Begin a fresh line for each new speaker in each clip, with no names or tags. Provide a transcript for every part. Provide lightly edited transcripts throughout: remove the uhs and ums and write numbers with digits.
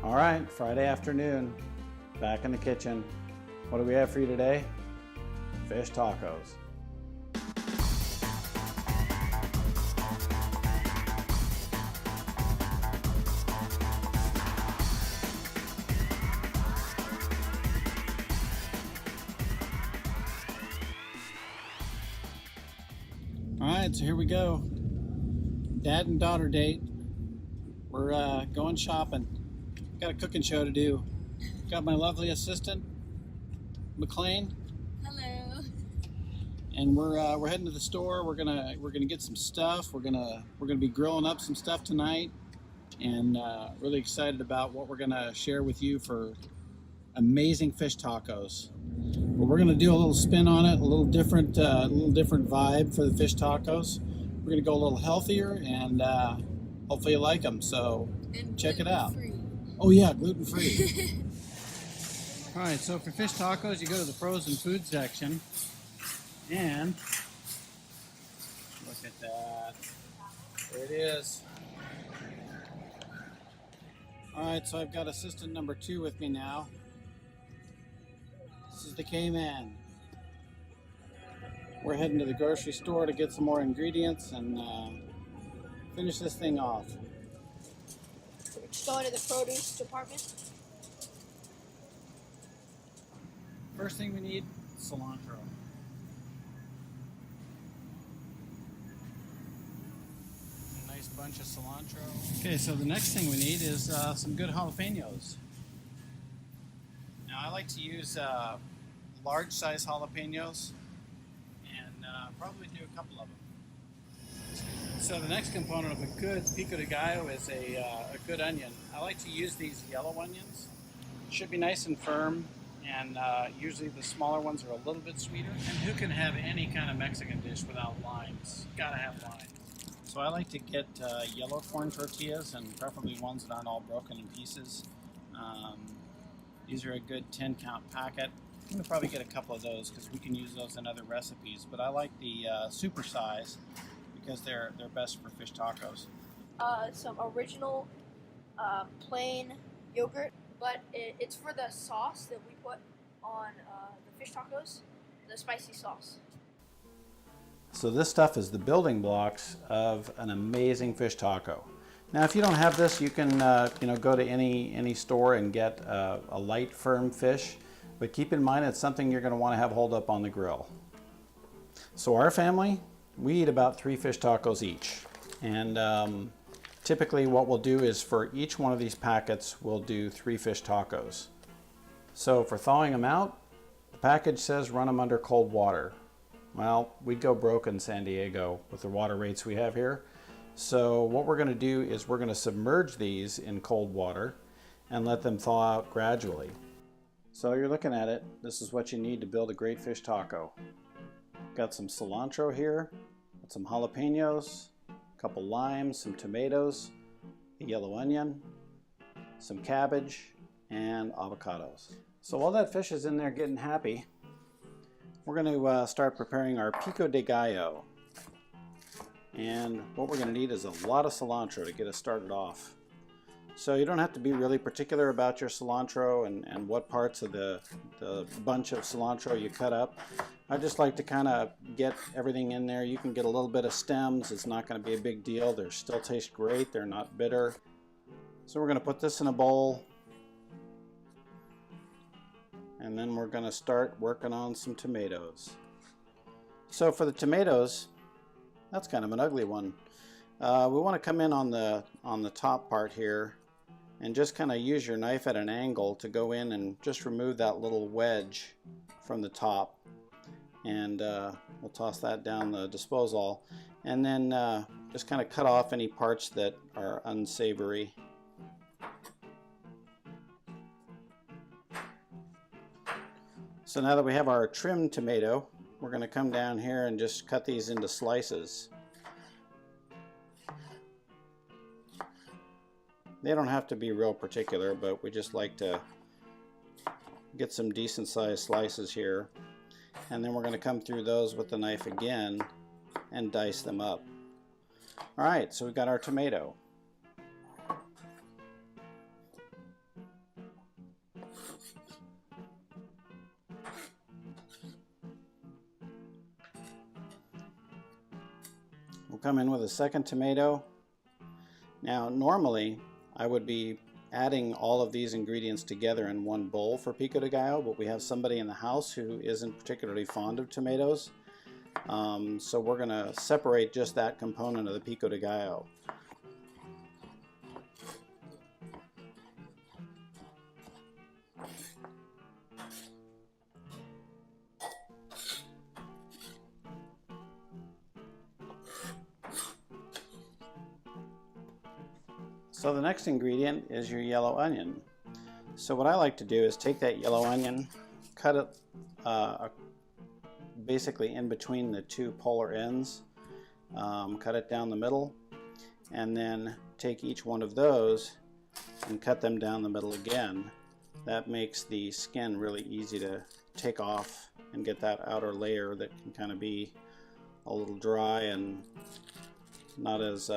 All right, Friday afternoon, back in the kitchen. What do we have for you today? Fish tacos. All right, so here we go. Dad and daughter date. We're going shopping. Got a cooking show to do. Got my lovely assistant, McLean.
Hello.
And we're heading to the store. We're gonna get some stuff. We're gonna be grilling up some stuff tonight, and really excited about what we're gonna share with you for amazing fish tacos. But we're gonna do a little spin on it, a little different vibe for the fish tacos. We're gonna go a little healthier, and hopefully you like them. So check it out. Oh yeah, gluten free. All right, so for fish tacos, you go to the frozen food section, and look at that. There it is. All right, so I've got assistant number 2 with me now. This is the K-Man. We're heading to the grocery store to get some more ingredients and finish this thing off.
Going to the produce department.
First thing we need, cilantro. A nice bunch of cilantro. Okay, so the next thing we need is some good jalapenos. Now I like to use large size jalapenos and probably do a couple of them. So the next component of a good pico de gallo is a good onion. I like to use these yellow onions. Should be nice and firm, and usually the smaller ones are a little bit sweeter. And who can have any kind of Mexican dish without limes? Gotta have limes. So I like to get yellow corn tortillas, and preferably ones that aren't all broken in pieces. These are a good 10 count packet. I'm gonna probably get a couple of those because we can use those in other recipes, but I like the super size because they're best for fish tacos.
Some original plain yogurt, but it's for the sauce that we put on the fish tacos, the spicy sauce.
So this stuff is the building blocks of an amazing fish taco. Now, if you don't have this, you can go to any store and get a light, firm fish, but keep in mind it's something you're going to want to have hold up on the grill. So our family, we eat about 3 fish tacos each, and typically what we'll do is for each one of these packets we'll do 3 fish tacos. So for thawing them out, the package says run them under cold water. Well, we'd go broke in San Diego with the water rates we have here. So what we're going to do is we're going to submerge these in cold water and let them thaw out gradually. So you're looking at it, this is what you need to build a great fish taco. Got some cilantro here, got some jalapenos, a couple limes, some tomatoes, a yellow onion, some cabbage, and avocados. So while that fish is in there getting happy, we're going to start preparing our pico de gallo. And what we're going to need is a lot of cilantro to get us started off. So you don't have to be really particular about your cilantro and what parts of the bunch of cilantro you cut up. I just like to kind of get everything in there. You can get a little bit of stems. It's not going to be a big deal. They still taste great. They're not bitter. So we're going to put this in a bowl. And then we're going to start working on some tomatoes. So for the tomatoes, that's kind of an ugly one. We want to come in on the top part here and just kind of use your knife at an angle to go in and just remove that little wedge from the top. And we'll toss that down the disposal. And then just kind of cut off any parts that are unsavory. So now that we have our trimmed tomato, we're going to come down here and just cut these into slices. They don't have to be real particular, but we just like to get some decent sized slices here. And then we're going to come through those with the knife again and dice them up. Alright, so we've got our tomato. come in with a second tomato. Now normally I would be adding all of these ingredients together in one bowl for pico de gallo, but we have somebody in the house who isn't particularly fond of tomatoes. So we're going to separate just that component of the pico de gallo. So the next ingredient is your yellow onion. So what I like to do is take that yellow onion, cut it basically in between the two polar ends, cut it down the middle, and then take each one of those and cut them down the middle again. That makes the skin really easy to take off and get that outer layer that can kind of be a little dry and not as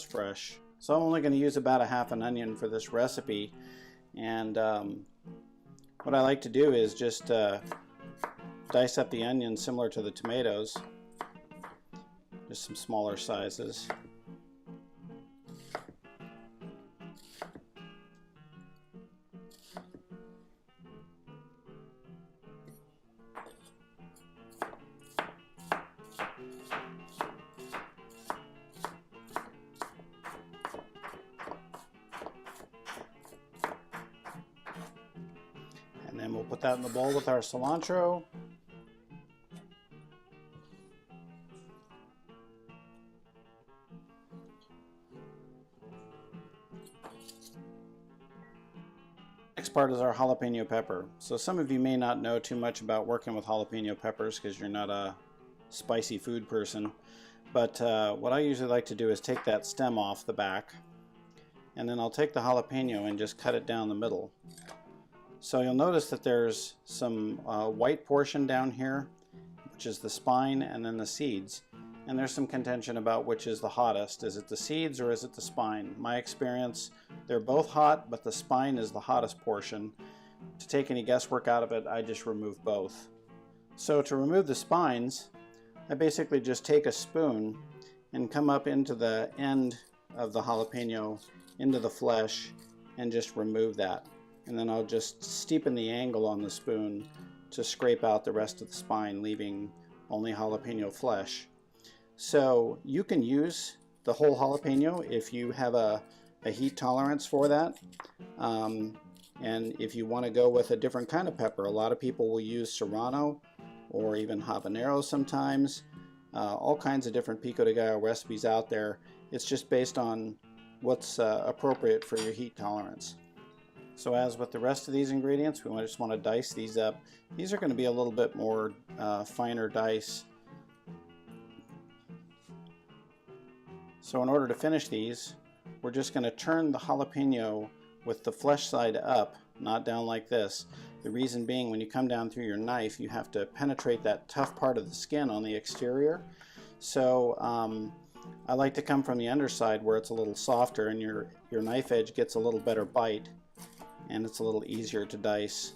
fresh. So I'm only going to use about a half an onion for this recipe, and what I like to do is just dice up the onion similar to the tomatoes, just some smaller sizes. And then we'll put that in the bowl with our cilantro. Next part is our jalapeno pepper. So some of you may not know too much about working with jalapeno peppers because you're not a spicy food person. But what I usually like to do is take that stem off the back, and then I'll take the jalapeno and just cut it down the middle. So you'll notice that there's some white portion down here, which is the spine, and then the seeds. And there's some contention about which is the hottest. Is it the seeds or is it the spine? My experience, they're both hot, but the spine is the hottest portion. To take any guesswork out of it, I just remove both. So to remove the spines, I basically just take a spoon and come up into the end of the jalapeno, into the flesh, and just remove that. And then I'll just steepen the angle on the spoon to scrape out the rest of the spine, leaving only jalapeno flesh. So you can use the whole jalapeno if you have a heat tolerance for that. And if you want to go with a different kind of pepper, a lot of people will use serrano or even habanero sometimes. All kinds of different pico de gallo recipes out there. It's just based on what's appropriate for your heat tolerance. So as with the rest of these ingredients, we just want to dice these up. These are going to be a little bit more finer dice. So in order to finish these, we're just going to turn the jalapeno with the flesh side up, not down like this. The reason being, when you come down through your knife, you have to penetrate that tough part of the skin on the exterior. So I like to come from the underside where it's a little softer and your knife edge gets a little better bite, and it's a little easier to dice.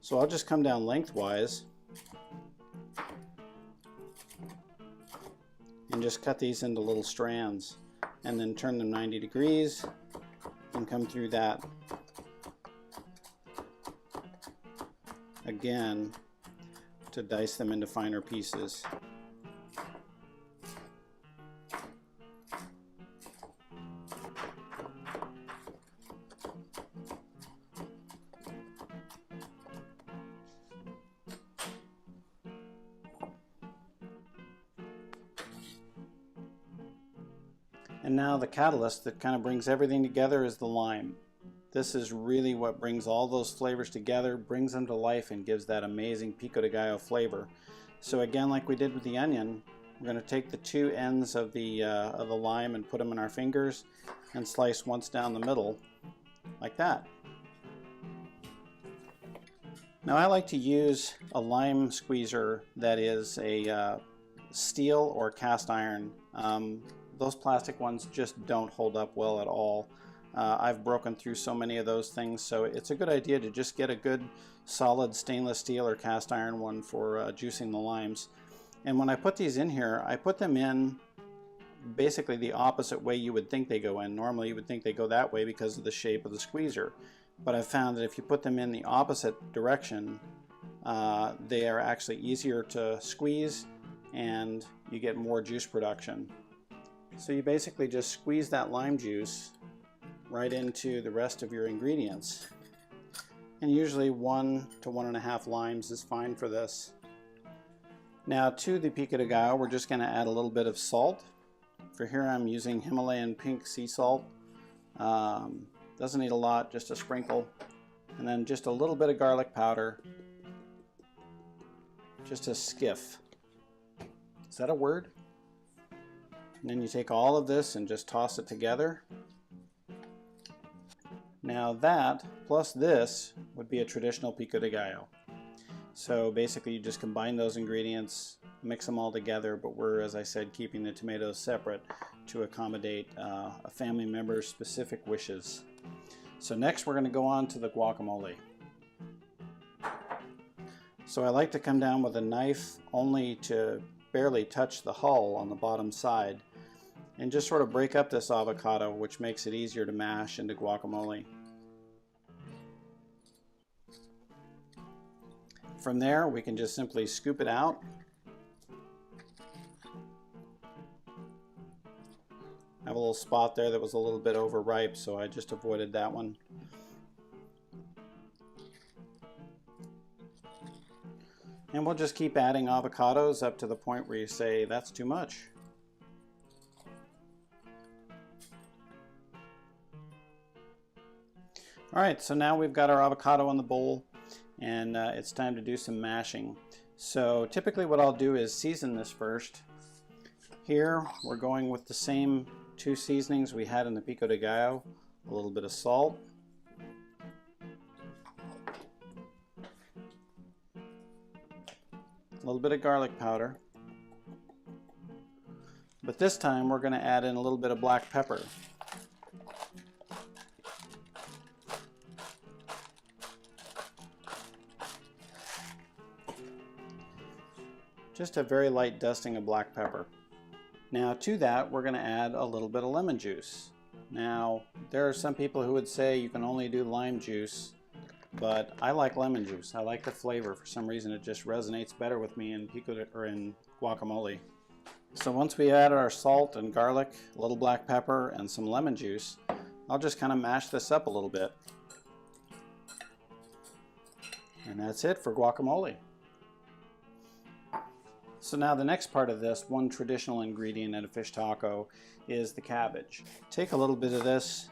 So I'll just come down lengthwise and just cut these into little strands, and then turn them 90 degrees and come through that again to dice them into finer pieces. And now the catalyst that kind of brings everything together is the lime. This is really what brings all those flavors together, brings them to life, and gives that amazing pico de gallo flavor. So again, like we did with the onion, we're going to take the two ends of the lime and put them in our fingers and slice once down the middle, like that. Now I like to use a lime squeezer that is a steel or cast iron. Those plastic ones just don't hold up well at all. I've broken through so many of those things, so it's a good idea to just get a good solid stainless steel or cast iron one for juicing the limes. And when I put these in here, I put them in basically the opposite way you would think they go in. Normally you would think they go that way because of the shape of the squeezer. But I've found that if you put them in the opposite direction, they are actually easier to squeeze and you get more juice production. So you basically just squeeze that lime juice right into the rest of your ingredients. And usually 1 to 1.5 limes is fine for this. Now to the pico de gallo, we're just going to add a little bit of salt. For here I'm using Himalayan pink sea salt. Doesn't need a lot, just a sprinkle. And then just a little bit of garlic powder. Just a skiff. Is that a word? And then you take all of this and just toss it together. Now that, plus this, would be a traditional pico de gallo. So basically you just combine those ingredients, mix them all together, but we're, as I said, keeping the tomatoes separate to accommodate a family member's specific wishes. So next we're going to go on to the guacamole. So I like to come down with a knife only to barely touch the hull on the bottom side and just sort of break up this avocado, which makes it easier to mash into guacamole. From there we can just simply scoop it out. I have a little spot there that was a little bit overripe, so I just avoided that one. And we'll just keep adding avocados up to the point where you say that's too much. Alright, so now we've got our avocado in the bowl and it's time to do some mashing. So typically what I'll do is season this first. Here we're going with the same 2 seasonings we had in the pico de gallo. A little bit of salt. A little bit of garlic powder. But this time we're going to add in a little bit of black pepper. Just a very light dusting of black pepper. Now to that we're going to add a little bit of lemon juice. Now there are some people who would say you can only do lime juice, but I like lemon juice. I like the flavor. For some reason it just resonates better with me in in guacamole. So once we add our salt and garlic, a little black pepper and some lemon juice, I'll just kind of mash this up a little bit. And that's it for guacamole. So now the next part of this, one traditional ingredient in a fish taco, is the cabbage. Take a little bit of this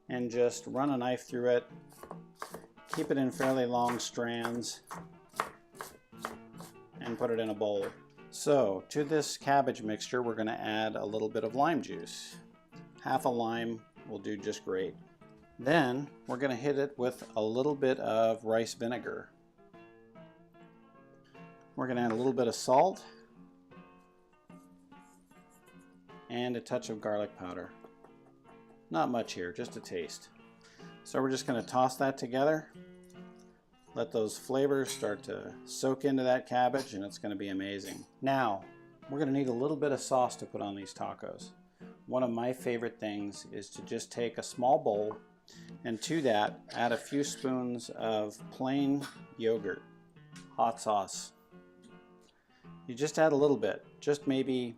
and just run a knife through it. Keep it in fairly long strands and put it in a bowl. So to this cabbage mixture we're going to add a little bit of lime juice. Half a lime will do just great. Then we're going to hit it with a little bit of rice vinegar. We're going to add a little bit of salt and a touch of garlic powder. Not much here, just a taste. So we're just going to toss that together. Let those flavors start to soak into that cabbage and it's going to be amazing. Now, we're going to need a little bit of sauce to put on these tacos. One of my favorite things is to just take a small bowl and to that add a few spoons of plain yogurt, hot sauce. You just add a little bit, just maybe,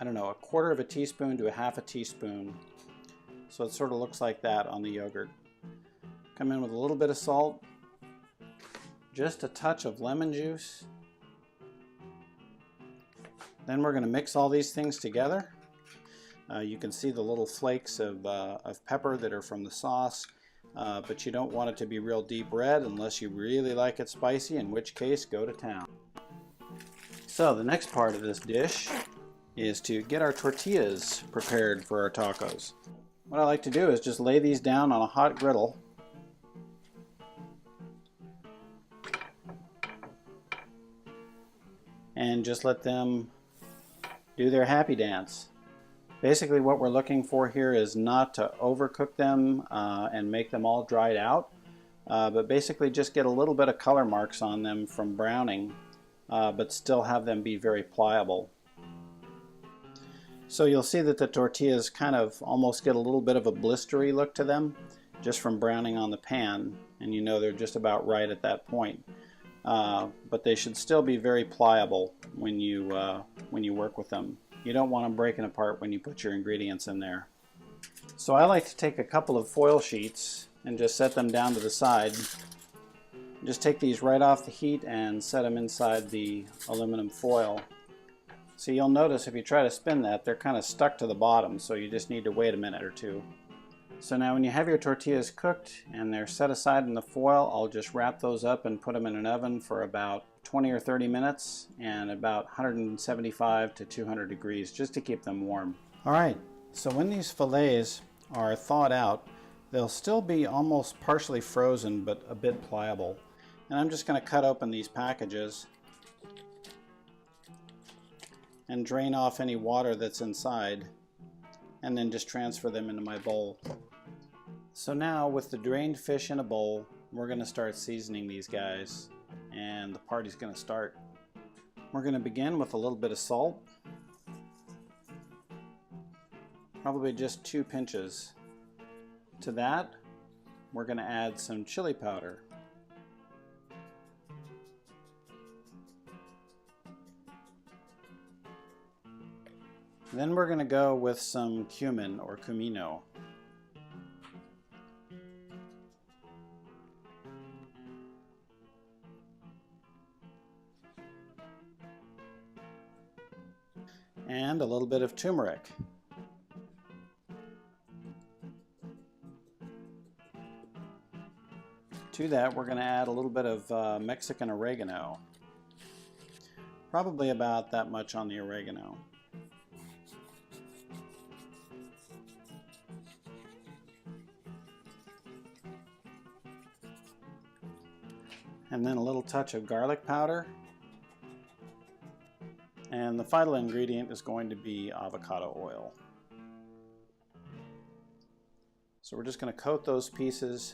I don't know, 1/4 teaspoon to 1/2 teaspoon. So it sort of looks like that on the yogurt. Come in with a little bit of salt, just a touch of lemon juice. Then we're going to mix all these things together. You can see the little flakes of pepper that are from the sauce, but you don't want it to be real deep red unless you really like it spicy, in which case go to town. So the next part of this dish is to get our tortillas prepared for our tacos. What I like to do is just lay these down on a hot griddle. And just let them do their happy dance. Basically what we're looking for here is not to overcook them and make them all dried out, but basically just get a little bit of color marks on them from browning, but still have them be very pliable. So you'll see that the tortillas kind of almost get a little bit of a blistery look to them just from browning on the pan, and you know they're just about right at that point. But they should still be very pliable when you work with them. You don't want them breaking apart when you put your ingredients in there. So I like to take a couple of foil sheets and just set them down to the side. Just take these right off the heat and set them inside the aluminum foil. So you'll notice if you try to spin that, they're kind of stuck to the bottom, so you just need to wait a minute or two. So now when you have your tortillas cooked and they're set aside in the foil, I'll just wrap those up and put them in an oven for about 20 or 30 minutes and about 175 to 200 degrees just to keep them warm. Alright, so when these fillets are thawed out, they'll still be almost partially frozen but a bit pliable. And I'm just going to cut open these packages and drain off any water that's inside, and then just transfer them into my bowl. So now with the drained fish in a bowl, we're going to start seasoning these guys, and the party's going to start. We're going to begin with a little bit of salt, probably just 2 pinches. To that, we're going to add some chili powder. Then we're going to go with some cumin or cumino. And a little bit of turmeric. To that, we're going to add a little bit of Mexican oregano. Probably about that much on the oregano. And then a little touch of garlic powder. And the final ingredient is going to be avocado oil. So we're just going to coat those pieces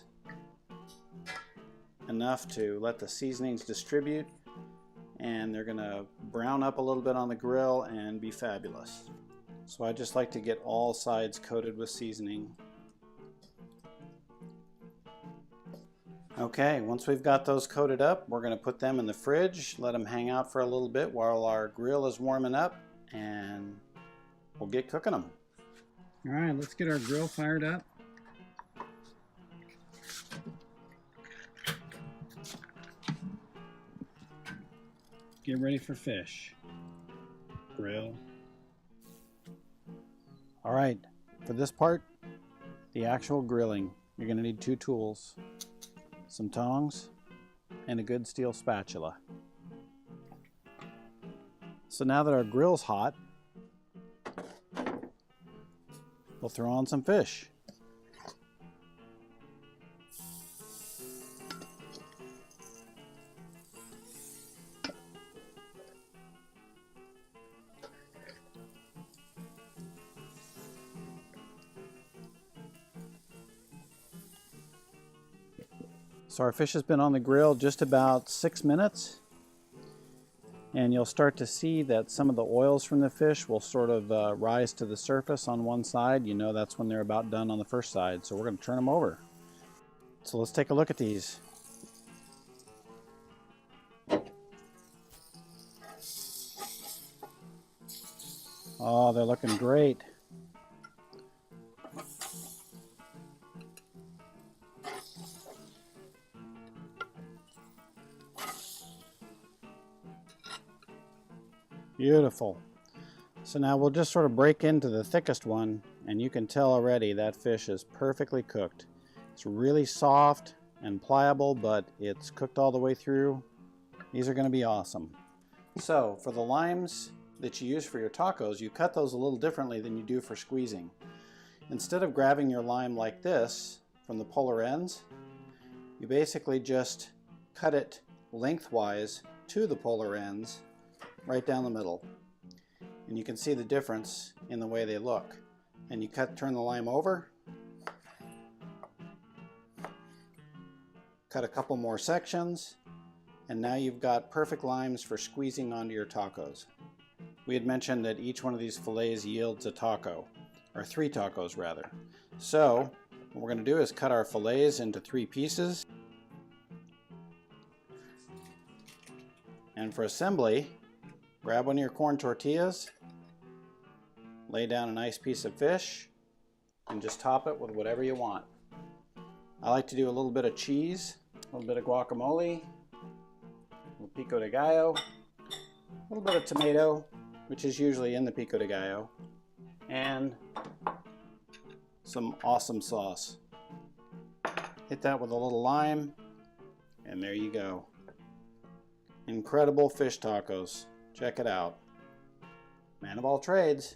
enough to let the seasonings distribute, and they're going to brown up a little bit on the grill and be fabulous. So I just like to get all sides coated with seasoning. Okay, once we've got those coated up, we're going to put them in the fridge, let them hang out for a little bit while our grill is warming up, and we'll get cooking them. All right, let's get our grill fired up. Get ready for fish. Grill. All right, for this part, the actual grilling, you're going to need 2 tools. Some tongs, and a good steel spatula. So now that our grill's hot, we'll throw on some fish. So our fish has been on the grill just about 6 minutes, and you'll start to see that some of the oils from the fish will sort of rise to the surface on one side. You know that's when they're about done on the first side, so we're going to turn them over. So let's take a look at these. Oh, they're looking great. Beautiful. So now we'll just sort of break into the thickest one, and you can tell already that fish is perfectly cooked. It's really soft and pliable, but it's cooked all the way through. These are going to be awesome. So for the limes that you use for your tacos, you cut those a little differently than you do for squeezing. Instead of grabbing your lime like this from the polar ends, you basically just cut it lengthwise to the polar ends, right down the middle. And you can see the difference in the way they look. And you turn the lime over, cut a couple more sections, and now you've got perfect limes for squeezing onto your tacos. we had mentioned that each one of these fillets yields a taco, or 3 tacos rather. So what we're going to do is cut our fillets into 3 pieces. And for assembly, grab one of your corn tortillas, lay down a nice piece of fish, and just top it with whatever you want. I like to do a little bit of cheese, a little bit of guacamole, a little pico de gallo, a little bit of tomato, which is usually in the pico de gallo, and some awesome sauce. Hit that with a little lime, and there you go. Incredible fish tacos. Check it out. Man of all trades.